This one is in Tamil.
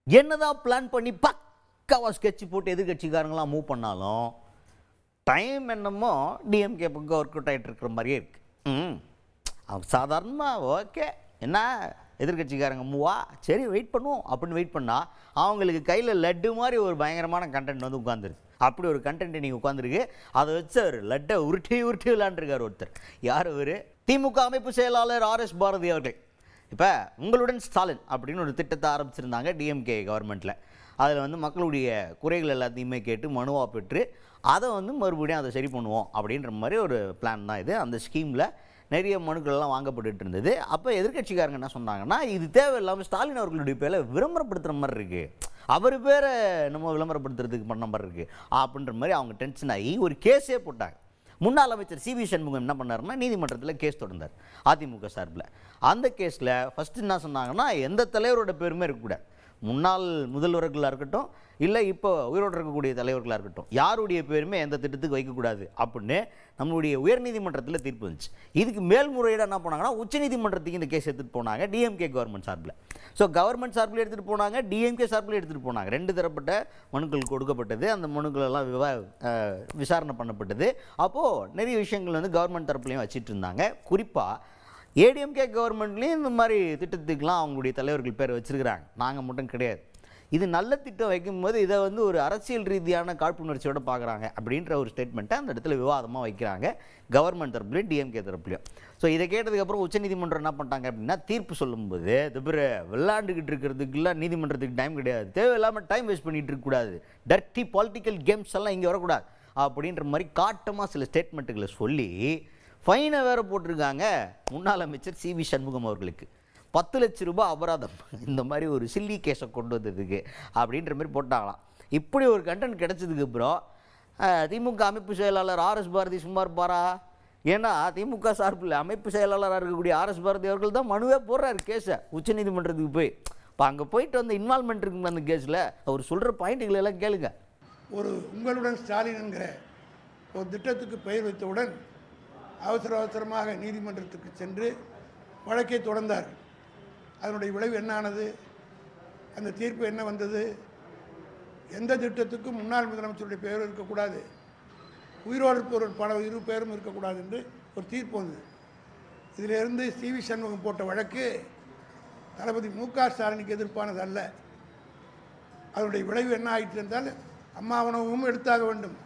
என்னதான் பிளான் பண்ணி பக்காவாக ஸ்கெட்ச் போட்டு எதிர்கட்சிக்காரங்களாம் மூவ் பண்ணாலும் டைம் என்னமோ டிஎம்கே பக்கம் ஒர்க் அவுட் ஆகிட்டு இருக்கிற மாதிரியே இருக்கு. அவங்க சாதாரணமாக ஓகே என்ன எதிர்கட்சிக்காரங்க மூவா சரி வெயிட் பண்ணுவோம் அப்படின்னு வெயிட் பண்ணால் அவங்களுக்கு கையில் லட்டு மாதிரி ஒரு பயங்கரமான கண்டென்ட் வந்து உட்காந்துருக்கு. அப்படி ஒரு கண்டென்ட் நீங்கள் உட்காந்துருக்கு. அதை வச்சு அவர் லட்டை உருட்டி உருட்டி விளாண்டுருக்கார் ஒருத்தர். யார் அவர்? திமுக அமைப்பு செயலாளர் ஆர்எஸ் பாரதி அவர்கள். இப்போ உங்களுடன் ஸ்டாலின் அப்படின்னு ஒரு திட்டத்தை ஆரம்பிச்சிருந்தாங்க டிஎம்கே கவர்மெண்ட்டில். அதில் வந்து மக்களுடைய குறைகள் எல்லாத்தையுமே கேட்டு மனுவாக பெற்று அதை வந்து மறுபடியும் அதை சரி பண்ணுவோம் அப்படின்ற மாதிரி ஒரு பிளான் தான் இது. அந்த ஸ்கீமில் நிறைய மனுக்கள்லாம் வாங்கப்பட்டு இருந்தது. அப்போ எதிர்கட்சிக்காரங்க என்ன சொன்னாங்கன்னா, இது தேவையில்லாமல் ஸ்டாலின் அவர்களுடைய பேரை விளம்பரப்படுத்துகிற மாதிரி இருக்குது, அவர் பேரை நம்ம விளம்பரப்படுத்துறதுக்கு பண்ண மாதிரி இருக்குது அப்படின்ற மாதிரி அவங்க டென்ஷன் ஆகி ஒரு கேஸே போட்டாங்க. முன்னாள் அமைச்சர் சிவி சண்முகம் என்ன பண்ணாருன்னா நீதிமன்றத்தில் கேஸ் தொடர்ந்தார் அதிமுக சார்பில். அந்த கேஸில் ஃபஸ்ட்டு என்ன சொன்னாங்கன்னா, எந்த தலைவரோட பேருமே இருக்கக்கூடாது, முன்னாள் முதல்வர்களாக இருக்கட்டும் இல்லை இப்போ உயிரோடு இருக்கக்கூடிய தலைவர்களாக இருக்கட்டும், யாருடைய பேருமே எந்த திட்டத்துக்கு வைக்கக்கூடாது அப்படின்னு நம்மளுடைய உயர்நீதிமன்றத்தில் தீர்ப்பு வந்துச்சு. இதுக்கு மேல்முறையீடு என்ன பண்ணாங்கன்னா உச்சநீதிமன்றத்துக்கு இந்த கேஸ் எடுத்துகிட்டு போனாங்க டிஎம்கே கவர்மெண்ட் சார்பில். ஸோ கவர்மெண்ட் சார்பில் எடுத்துகிட்டு போனாங்க, டிஎம்கே சார்பில் எடுத்துகிட்டு போனாங்க. 2 தரப்பட்ட மனுக்கள் கொடுக்கப்பட்டது. அந்த மனுக்களெல்லாம் விசாரணை பண்ணப்பட்டது. அப்போது நிறைய விஷயங்கள் வந்து கவர்மெண்ட் தரப்புலையும் வச்சுட்டு இருந்தாங்க. குறிப்பாக ஏடிஎம்கே கவர்மெண்ட்லேயும் இந்த மாதிரி திட்டத்துக்கெலாம் அவங்களுடைய தலைவர்கள் பேர் வச்சுருக்கிறாங்க, நாங்கள் மட்டும் கிடையாது. இது நல்ல திட்டம் வைக்கும்போது இதை வந்து ஒரு அரசியல் ரீதியான காழ்ப்புணர்ச்சியோடு பார்க்குறாங்க அப்படின்ற ஒரு ஸ்டேட்மெண்ட்டை அந்த இடத்துல விவாதமாக வைக்கிறாங்க கவர்மெண்ட் தரப்புலையும் டிஎம்கே தரப்புலையும். ஸோ இதை கேட்டதுக்கப்புறம் உச்சநீதிமன்றம் என்ன பண்ணிட்டாங்க அப்படின்னா, தீர்ப்பு சொல்லும்போது இது விளையாண்டுக்கிட்டு இருக்கிறதுக்குலாம் நீதிமன்றத்துக்கு டைம் கிடையாது, தேவையில்லாமல் டைம் வேஸ்ட் பண்ணிகிட்டு இருக்கக்கூடாது, டர்ட்டி பாலிட்டிக்கல் கேம்ஸ் எல்லாம் இங்கே வரக்கூடாது அப்படின்ற மாதிரி காட்டமாக சில ஸ்டேட்மெண்ட்டுகளை சொல்லி ஃபைனை வேறு போட்டிருக்காங்க முன்னாள் அமைச்சர் சிவி சண்முகம் அவர்களுக்கு. 10 லட்சம் ரூபாய் அபராதம் இந்த மாதிரி ஒரு சில்லி கேஸை கொண்டு வந்ததுக்கு அப்படின்ற மாதிரி போட்டாங்களாம். இப்படி ஒரு கண்டென்ட் கிடச்சதுக்கு அப்புறம் திமுக அமைப்பு செயலாளர் ஆர்எஸ் பாரதி சும்மா இருப்பாரா? ஏன்னா திமுக சார்பில் அமைப்பு செயலாளராக இருக்கக்கூடிய ஆர்எஸ் பாரதி அவர்கள் தான் மனுவே போடுறாரு கேஸை உச்சநீதிமன்றத்துக்கு போய். இப்போ அங்கே போயிட்டு வந்து இன்வால்மெண்ட் இருக்குங்க அந்த கேஸில். அவர் சொல்கிற பாயிண்ட்டுகளை எல்லாம் கேளுங்க. ஒரு உங்களுடன் ஸ்டாலின் என்கிற ஒரு திட்டத்துக்கு பெயர் வைத்தவுடன் அவசரமாக நீதிமன்றத்துக்கு சென்று வழக்கை தொடர்ந்தார். அதனுடைய விளைவு என்ன ஆனது? அந்த தீர்ப்பு என்ன வந்தது? எந்த திட்டத்துக்கும் முன்னாள் முதலமைச்சருடைய பெயரும் இருக்கக்கூடாது, உயிரோடு இருப்பவர் இரு பேரும் இருக்கக்கூடாது என்று ஒரு தீர்ப்பு வந்தது. இதிலிருந்து சிவி சண்முகம் போட்ட வழக்கு தளபதி மு.க. ஸ்டாலினுக்கு எதிர்ப்பானது அல்ல. அதனுடைய விளைவு என்ன ஆயிற்று என்றால், அம்மா உணவும் எடுத்தாக வேண்டும்,